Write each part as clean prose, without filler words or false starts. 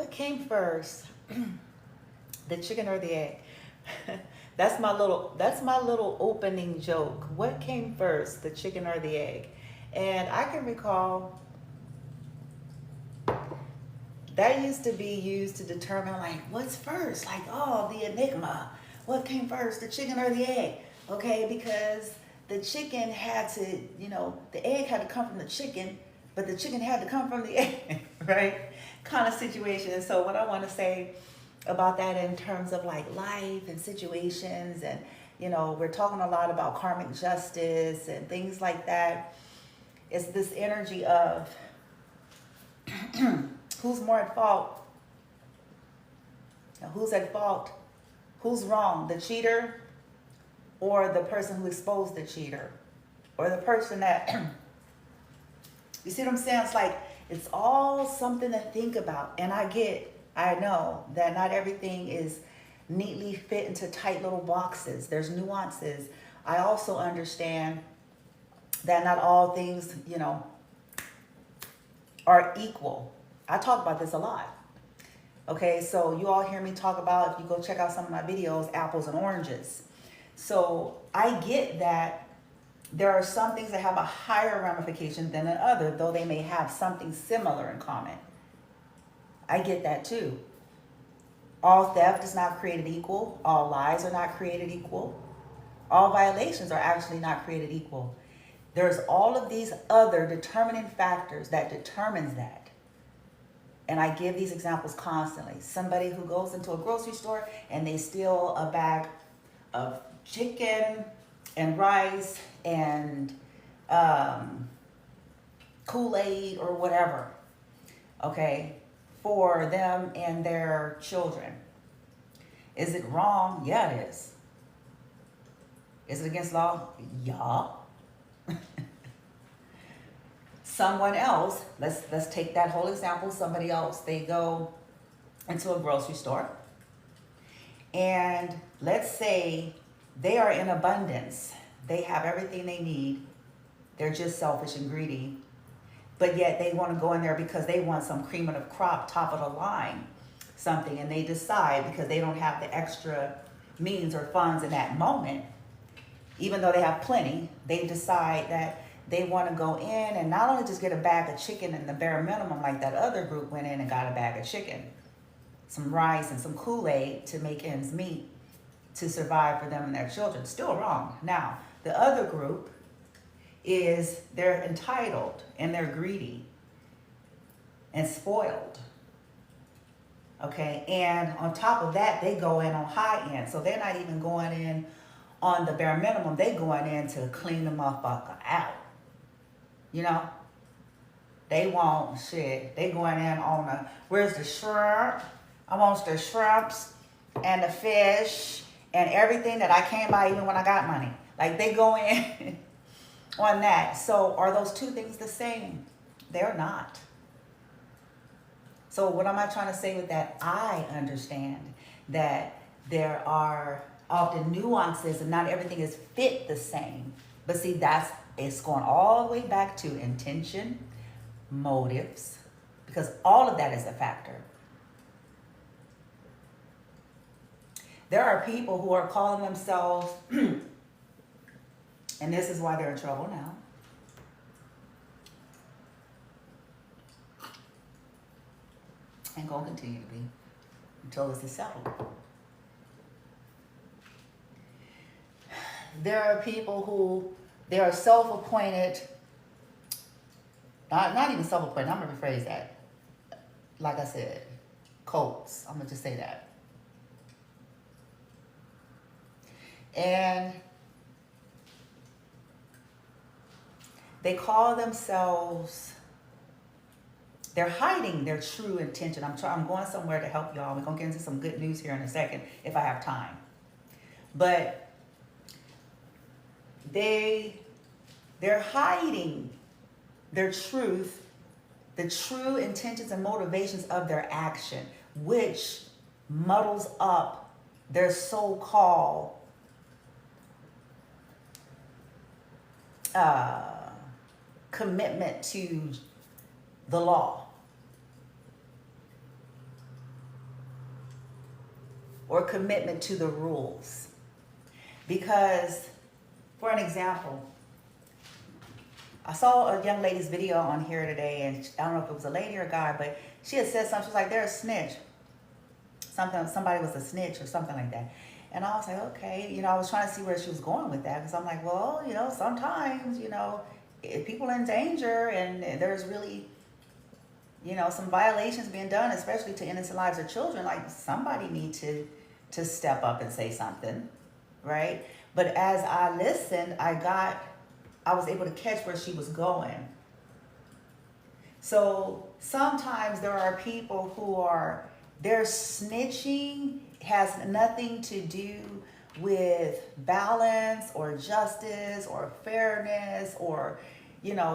What came first, the chicken or the egg? That's my little opening joke. What came first, the chicken or the egg? And I can recall that used to be used to determine like what's first, like oh the enigma. What came first, the chicken or the egg? Okay, because the chicken had to, the egg had to come from the chicken, but the chicken had to come from the egg, right? Kind of situation. And so what I want to say about that in terms of like life and situations, and we're talking a lot about karmic justice and things like that. It's this energy of who's more at fault? Who's at fault? Who's wrong? The cheater or the person who exposed the cheater? Or the person that, you see what I'm saying? It's like, it's all something to think about. And I know that not everything is neatly fit into tight little boxes. There's nuances. I also understand that not all things, are equal. I talk about this a lot. Okay, so you all hear me talk about, if you go check out some of my videos, apples and oranges. So I get that there are some things that have a higher ramification than other, though they may have something similar in common. I get that too. All theft is not created equal. All lies are not created equal. All violations are actually not created equal. There's all of these other determining factors that determines that. And I give these examples constantly. Somebody who goes into a grocery store and they steal a bag of chicken and rice and Kool-Aid or whatever, okay, for them and their children. Is it wrong? Yeah, it is. Is it against law? Yeah. Someone else, let's take that whole example, somebody else, they go into a grocery store and let's say they are in abundance. They have everything they need. They're just selfish and greedy, but yet they want to go in there because they want some cream of the crop, top of the line, something, and they decide because they don't have the extra means or funds in that moment, even though they have plenty, they decide that they want to go in and not only just get a bag of chicken and the bare minimum like that other group went in and got a bag of chicken, some rice and some Kool-Aid to make ends meet, to survive for them and their children. Still wrong. Now, the other group is they're entitled and they're greedy and spoiled. Okay, and on top of that, they go in on high end. So they're not even going in on the bare minimum. They going in to clean the motherfucker out. They want shit. They going in on the, where's the shrimp? I want the shrimps and the fish and everything that I can't buy even when I got money. Like they go in on that. So are those two things the same? They're not. So what am I trying to say with that? I understand that there are often nuances and not everything is fit the same. But see, it's going all the way back to intention, motives, because all of that is a factor. There are people who are calling themselves, and this is why they're in trouble now. And going to continue to be until this is settled. There are people who, they are self-appointed, not even self-appointed, I'm going to rephrase that. Like I said, cults, I'm going to just say that. And they call themselves, they're hiding their true intention. I'm going somewhere to help y'all. We're going to get into some good news here in a second if I have time. But they're hiding their truth, the true intentions and motivations of their action, which muddles up their so-called commitment to the law. or commitment to the rules. Because, for an example, I saw a young lady's video on here today, and I don't know if it was a lady or a guy, but she had said something. She was like, they're a snitch. Somebody was a snitch or something like that. And I was like, okay, I was trying to see where she was going with that, because I'm like, well, sometimes, if people are in danger and there's really, some violations being done, especially to innocent lives of children, like somebody need to step up and say something, right? But as I listened, I was able to catch where she was going. So sometimes there are people who their snitching has nothing to do with balance or justice or fairness or,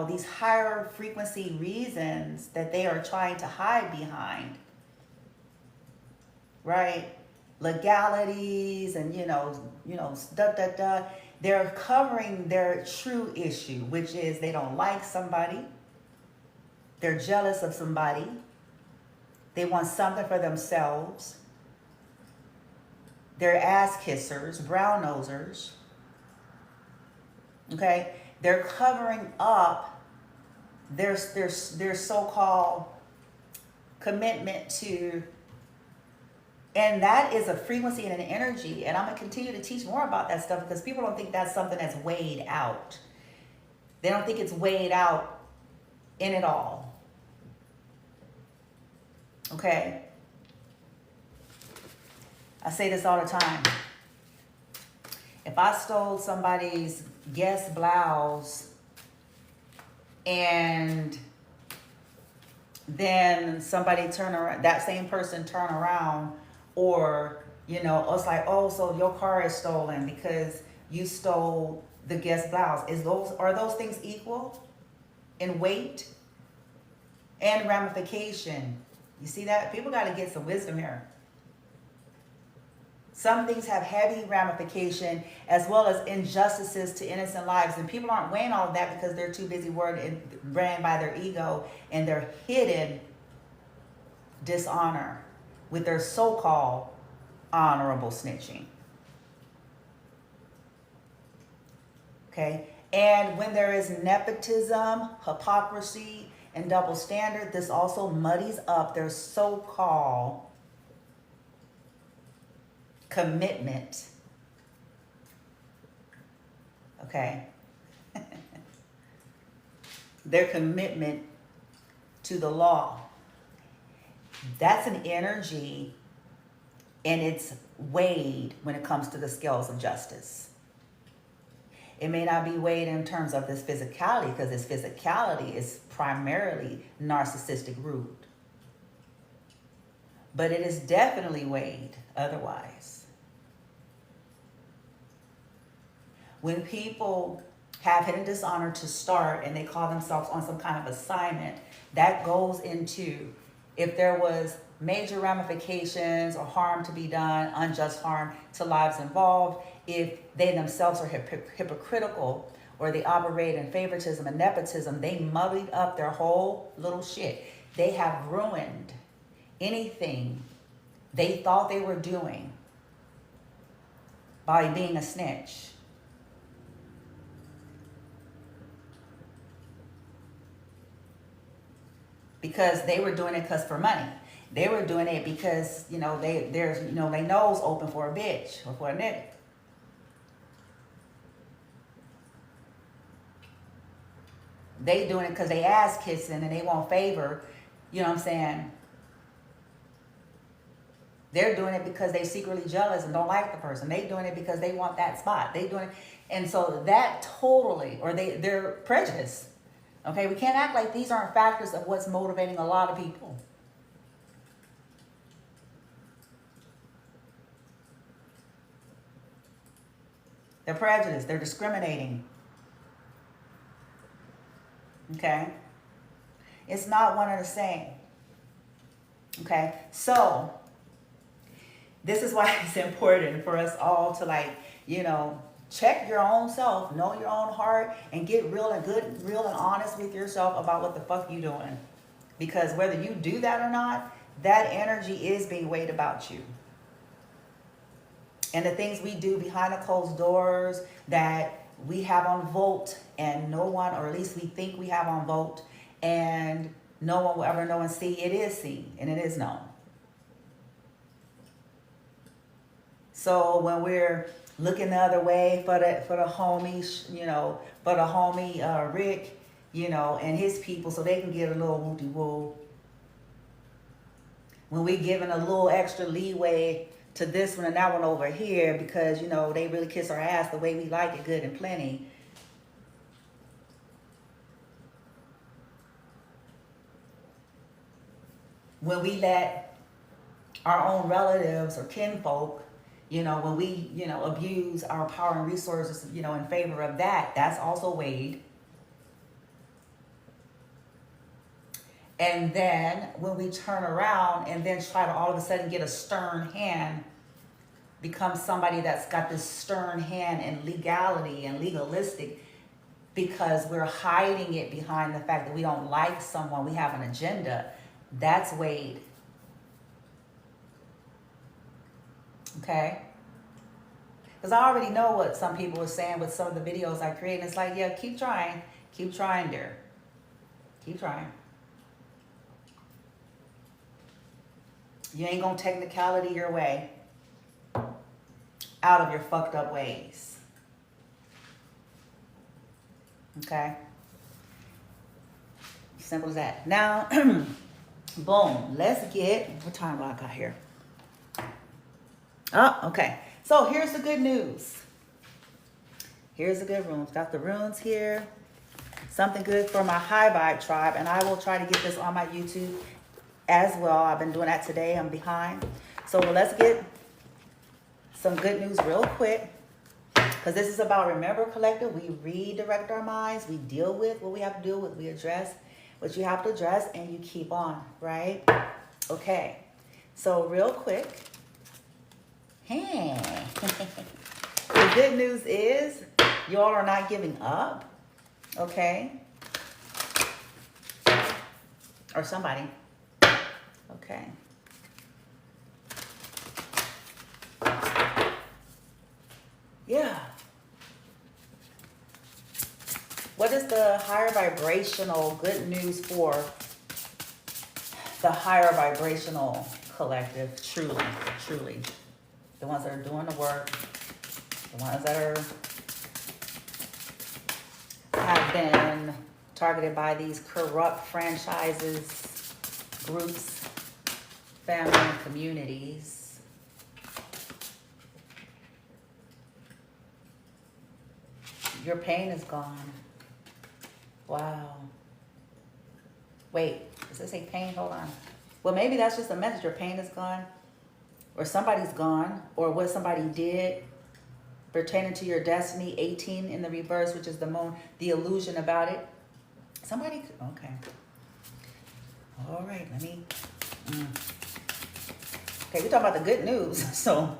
these higher frequency reasons that they are trying to hide behind, right? Legalities and, they're covering their true issue, which is they don't like somebody. They're jealous of somebody. They want something for themselves. They're ass kissers, brown nosers. Okay? They're covering up their so-called commitment to, and that is a frequency and an energy. And I'm going to continue to teach more about that stuff because people don't think that's something that's weighed out. They don't think it's weighed out in it all. Okay? I say this all the time. If I stole somebody's Guess blouse and then somebody that same person turn around, or, it's like, oh, so your car is stolen because you stole the Guess blouse. Are those things equal in weight and ramification? You see that? People got to get some wisdom here. Some things have heavy ramification as well as injustices to innocent lives. And people aren't weighing all of that because they're too busy worried and ran by their ego and their hidden dishonor with their so-called honorable snitching. Okay? And when there is nepotism, hypocrisy, and double standard, this also muddies up their so-called commitment. Okay? Their commitment to the law. That's an energy, and it's weighed when it comes to the scales of justice. It may not be weighed in terms of this physicality, because this physicality is primarily narcissistic root. But it is definitely weighed otherwise. When people have hidden dishonor to start and they call themselves on some kind of assignment, that goes into if there was major ramifications or harm to be done, unjust harm to lives involved, if they themselves are hypocritical or they operate in favoritism and nepotism, they muddied up their whole little shit. They have ruined anything they thought they were doing by being a snitch. Because they were doing it for money. They were doing it because, they nose open for a bitch or for a nigga. They doing it because they ass kissing and they want favor. You know what I'm saying? They're doing it because they secretly jealous and don't like the person. They doing it because they want that spot. They doing it, and so that totally, or they're prejudiced. Okay, we can't act like these aren't factors of what's motivating a lot of people. They're prejudiced. They're discriminating. Okay? It's not one and the same. Okay? So, this is why it's important for us all to check your own self, know your own heart, and get real and honest with yourself about what the fuck you doing. Because whether you do that or not, that energy is being weighed about you. and the things we do behind the closed doors that we have on vote and no one, or at least we think we have on vote, and no one will ever know and see, it is seen and it is known. So when we're looking the other way for the homie, you know, for the homie Rick, you know, and his people, so they can get a little wooty woo. When we're giving a little extra leeway to this one and that one over here because, you know, they really kiss our ass the way we like it, good and plenty. When we let our own relatives or kinfolk, you know, when we, you know, abuse our power and resources, you know, in favor of that, that's also weighed. And then when we turn around and then try to all of a sudden get a stern hand, become somebody that's got this stern hand and legality and legalistic because we're hiding it behind the fact that we don't like someone, we have an agenda, that's weighed. Okay? Because I already know what some people are saying with some of the videos I create. And it's like, yeah, keep trying, dear. Keep trying. You ain't gonna technicality your way out of your fucked up ways. Okay? Simple as that. Now, boom, let's get, what time do I got here? Oh, okay. So here's the good news. Here's the good runes. Got the runes here. Something good for my high vibe tribe. And I will try to get this on my YouTube as well. I've been doing that today. I'm behind. So let's get some good news real quick. Because this is about Remember Collective. We redirect our minds. We deal with what we have to deal with. We address what you have to address. And you keep on, right? Okay. So real quick. The good news is y'all are not giving up. Okay? Or somebody. Okay. Yeah. What is the higher vibrational good news for the higher vibrational collective? Truly, truly. The ones that are doing the work. The ones that have been targeted by these corrupt franchises, groups, family, and communities. Your pain is gone. Wow. Wait, does it say pain? Hold on. Well, maybe that's just a message. Your pain is gone. Or somebody's gone. Or what somebody did pertaining to your destiny. 18 in the reverse, which is the moon. The illusion about it. Somebody, okay. All right, let me. Okay, we're talking about the good news. So,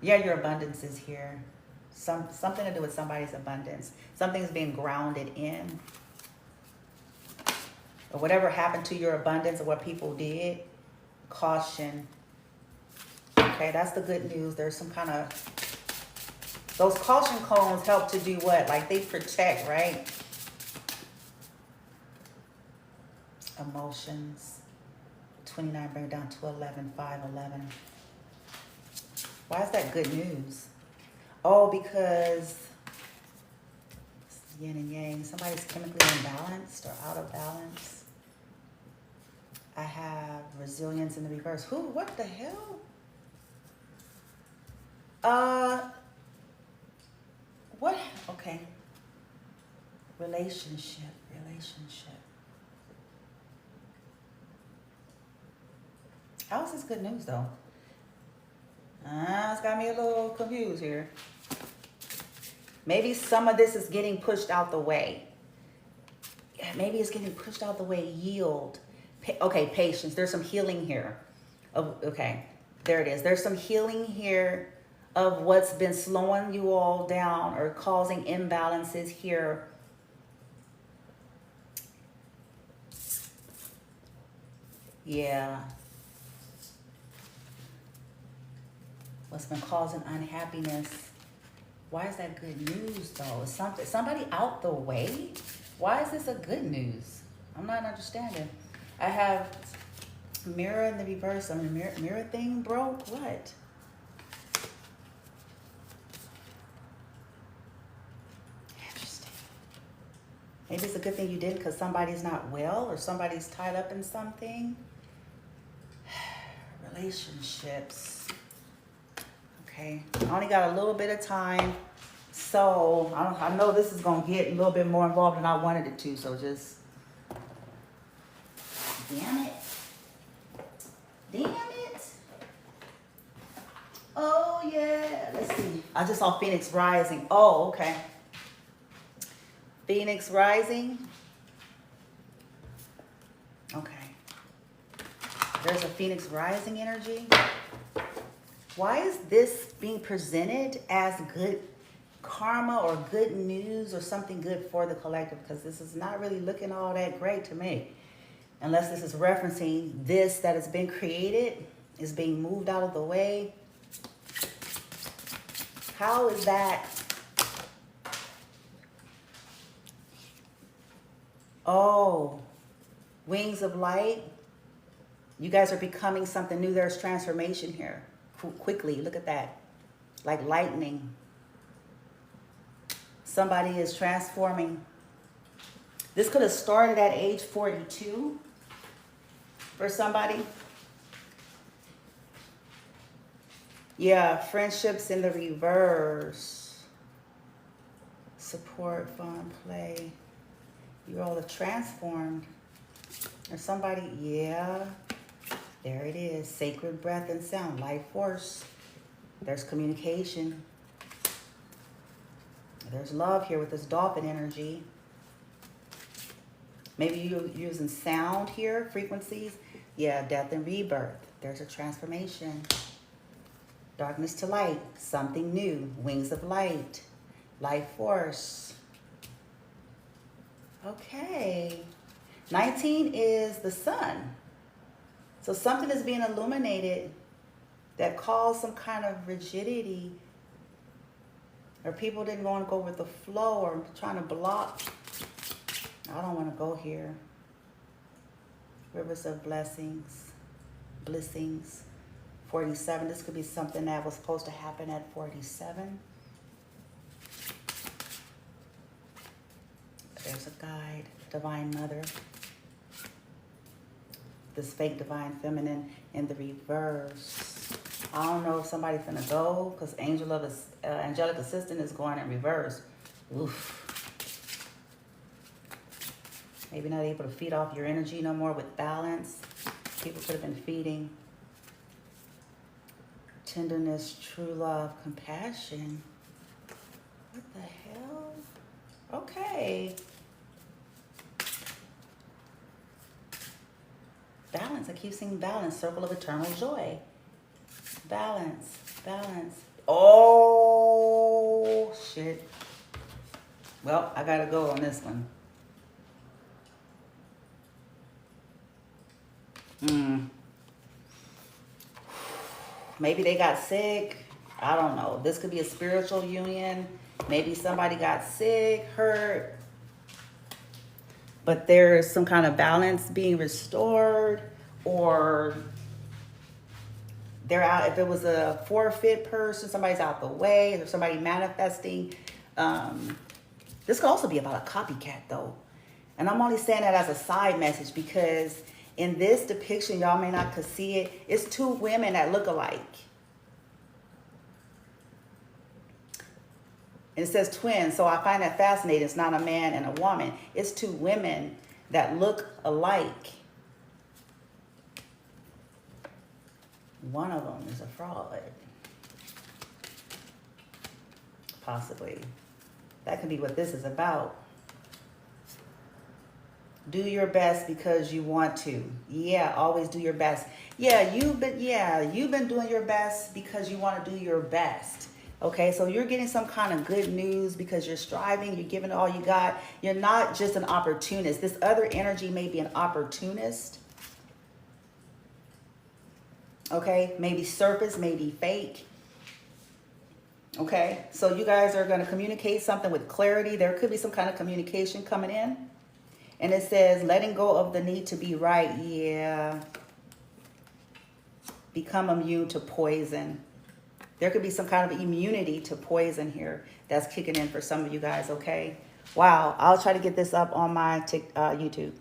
yeah, your abundance is here. Something to do with somebody's abundance. Something's being grounded in. Or whatever happened to your abundance or what people did. Caution. Okay, that's the good news. There's some kind of... Those caution cones help to do what? Like they protect, right? Emotions. 29 bring it down to 11, 5, 11. Why is that good news? Oh, because yin and yang. Somebody's chemically imbalanced or out of balance. I have resilience in the reverse. Who? What the hell? What? Okay. Relationship. How is this good news, though? It's got me a little confused here. Maybe some of this is getting pushed out the way. Yeah, maybe it's getting pushed out the way. Yield. Okay, patience. There's some healing here. Okay, there it is. There's some healing here of what's been slowing you all down or causing imbalances here. Yeah. what's been causing unhappiness. Why is that good news though? Is somebody out the way? Why is this a good news? I'm not understanding. I have mirror in the reverse. I mean, mirror thing broke. What? Interesting. Maybe it's a good thing you didn't because somebody's not well or somebody's tied up in something. Relationships. Okay, I only got a little bit of time, so I know this is gonna get a little bit more involved than I wanted it to. So just, damn it, damn it. Oh yeah, let's see. I just saw Phoenix Rising. Oh, okay. Phoenix Rising. Okay. There's a Phoenix Rising energy. Why is this being presented as good karma or good news or something good for the collective? Because this is not really looking all that great to me. Unless this is referencing this that has been created, is being moved out of the way. How is that? Oh, wings of light. You guys are becoming something new. There's transformation here. Quickly, look at that. Like lightning. Somebody is transforming. This could have started at age 42 for somebody. Yeah, friendships in the reverse. Support, fun, play. You all have transformed. Or somebody, yeah. There it is. Sacred breath and sound. Life force. There's communication. There's love here with this dolphin energy. Maybe you're using sound here, frequencies. Yeah, death and rebirth. There's a transformation. Darkness to light. Something new. Wings of light. Life force. Okay. 19 is the sun. So something is being illuminated that caused some kind of rigidity, or people didn't want to go with the flow or trying to block. I don't want to go here. Rivers of blessings, blessings. 47, this could be something that was supposed to happen at 47. There's a guide, Divine Mother. This fake divine feminine in the reverse. I don't know if somebody's gonna go because angelic assistant is going in reverse. Oof. Maybe not able to feed off your energy no more with balance. People could have been feeding. Tenderness, true love, compassion. What the hell? Okay. Balance. I keep seeing balance. Circle of eternal joy. Balance. Balance. Oh, shit. Well, I gotta go on this one. Maybe they got sick. I don't know. This could be a spiritual union. Maybe somebody got sick, hurt. But there's some kind of balance being restored, or they're out. If it was a forfeit person, somebody's out the way, or somebody manifesting. This could also be about a copycat though. And I'm only saying that as a side message because in this depiction, y'all may not could see it. It's two women that look alike. And it says twins, so I find that fascinating. It's not a man and a woman. It's two women that look alike. One of them is a fraud. Possibly. That could be what this is about. Do your best because you want to. Yeah, always do your best. Yeah, you've been doing your best because you want to do your best. Okay, so you're getting some kind of good news because you're striving, you're giving it all you got. You're not just an opportunist. This other energy may be an opportunist. Okay, maybe surface, maybe fake. Okay, so you guys are going to communicate something with clarity. There could be some kind of communication coming in. And it says, letting go of the need to be right. Yeah. Become immune to poison. There could be some kind of immunity to poison here that's kicking in for some of you guys, okay? Wow, I'll try to get this up on my YouTube.